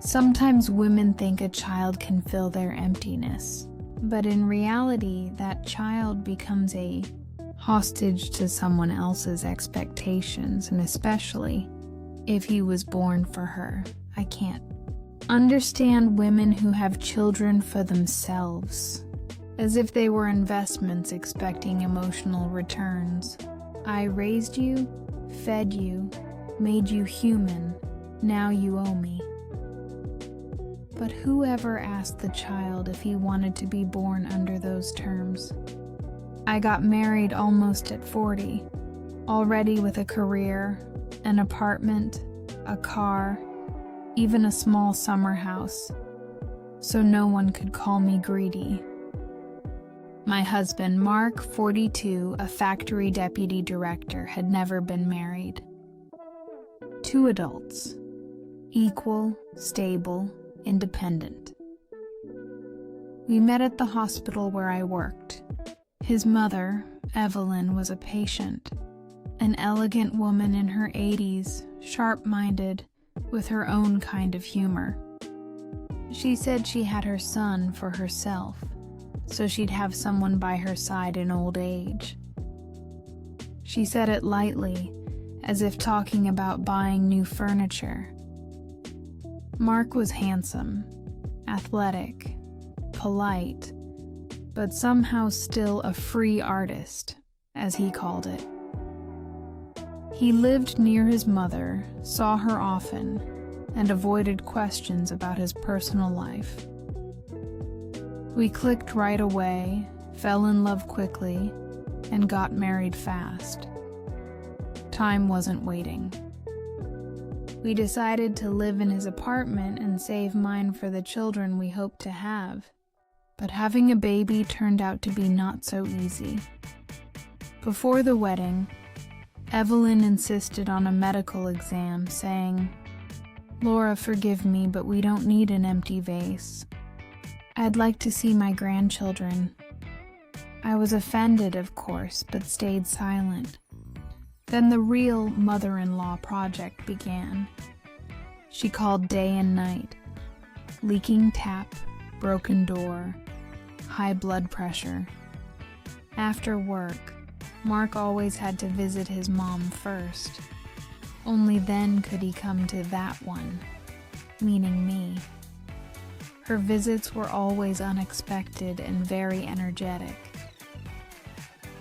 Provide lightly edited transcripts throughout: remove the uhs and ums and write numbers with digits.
Sometimes women think a child can fill their emptiness, but in reality, that child becomes a hostage to someone else's expectations, and especially if he was born for her. I can't understand women who have children for themselves, as if they were investments expecting emotional returns. I raised you, fed you, made you human, now you owe me. But whoever asked the child if he wanted to be born under those terms? I got married almost at 40, already with a career, an apartment, a car, even a small summer house, so no one could call me greedy. My husband, Mark, 42, a factory deputy director, had never been married. 2 adults, equal, stable, independent. We met at the hospital where I worked. His mother, Evelyn, was a patient, an elegant woman in her 80s, sharp-minded, with her own kind of humor. She said she had her son for herself, so she'd have someone by her side in old age. She said it lightly, as if talking about buying new furniture. Mark was handsome, athletic, polite, but somehow still a free artist, as he called it. He lived near his mother, saw her often, and avoided questions about his personal life. We clicked right away, fell in love quickly, and got married fast. Time wasn't waiting. We decided to live in his apartment and save mine for the children we hoped to have. But having a baby turned out to be not so easy. Before the wedding, Evelyn insisted on a medical exam, saying, "Laura, forgive me, but we don't need an empty vase. I'd like to see my grandchildren." I was offended, of course, but stayed silent. Then the real mother-in-law project began. She called day and night. Leaking tap, broken door, high blood pressure. After work, Mark always had to visit his mom first. Only then could he come to that one, meaning me. Her visits were always unexpected and very energetic.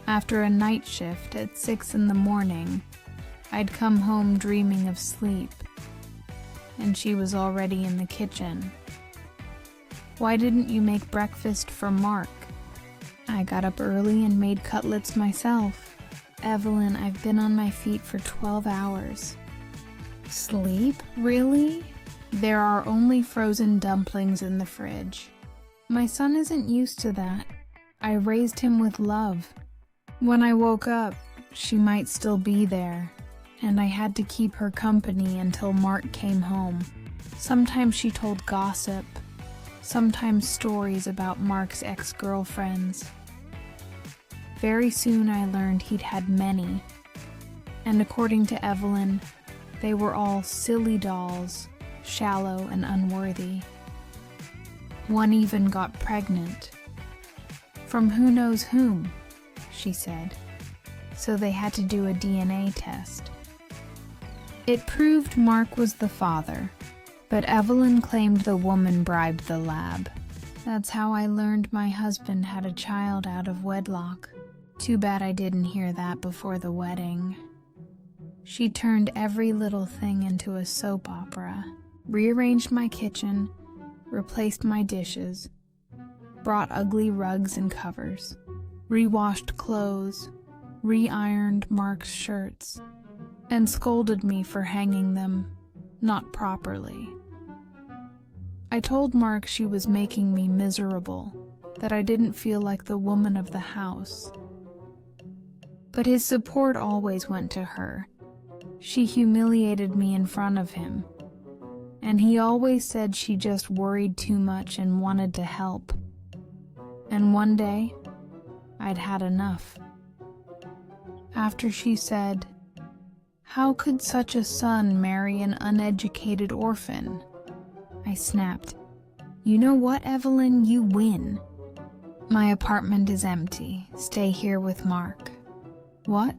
After a night shift at 6 in the morning, I'd come home dreaming of sleep, and she was already in the kitchen. "Why didn't you make breakfast for Mark?" I got up early and made cutlets myself. "Evelyn, I've been on my feet for 12 hours. "Sleep? Really? There are only frozen dumplings in the fridge." My son isn't used to that. I raised him with love. When I woke up, she might still be there, and I had to keep her company until Mark came home. Sometimes she told gossip, sometimes stories about Mark's ex-girlfriends. Very soon I learned he'd had many, and according to Evelyn, they were all silly dolls, shallow and unworthy. One even got pregnant. From who knows whom, she said, so they had to do a DNA test. It proved Mark was the father, but Evelyn claimed the woman bribed the lab. That's how I learned my husband had a child out of wedlock. Too bad I didn't hear that before the wedding. She turned every little thing into a soap opera, rearranged my kitchen, replaced my dishes, brought ugly rugs and covers, re-washed clothes, re-ironed Mark's shirts, and scolded me for hanging them not properly. I told Mark she was making me miserable, that I didn't feel like the woman of the house. But his support always went to her. She humiliated me in front of him, and he always said she just worried too much and wanted to help. And one day, I'd had enough. After she said, "How could such a son marry an uneducated orphan?" I snapped. You know what, Evelyn? You win. My apartment is empty. Stay here with Mark. What?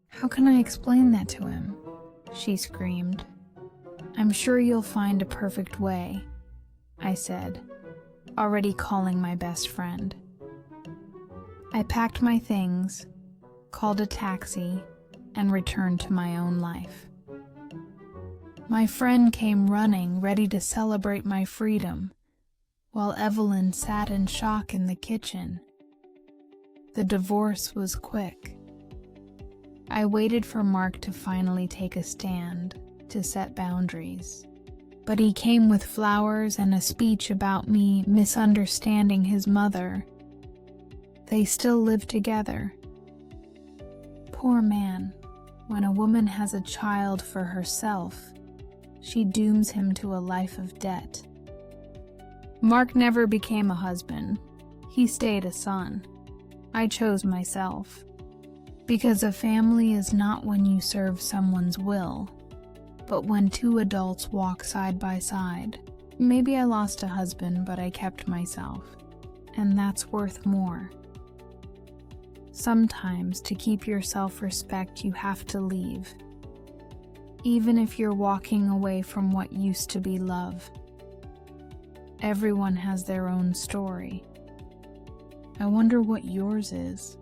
How can I explain that to him? She screamed. I'm sure you'll find a perfect way, I said, already calling my best friend. I packed my things, called a taxi, and returned to my own life. My friend came running, ready to celebrate my freedom, while Evelyn sat in shock in the kitchen. The divorce was quick. I waited for Mark to finally take a stand, to set boundaries. But he came with flowers and a speech about me misunderstanding his mother. They still live together. Poor man. When a woman has a child for herself, she dooms him to a life of debt. Mark never became a husband. He stayed a son. I chose myself. Because a family is not when you serve someone's will, but when two adults walk side by side. Maybe I lost a husband, but I kept myself, and that's worth more. Sometimes, to keep your self-respect, you have to leave, even if you're walking away from what used to be love. Everyone has their own story. I wonder what yours is.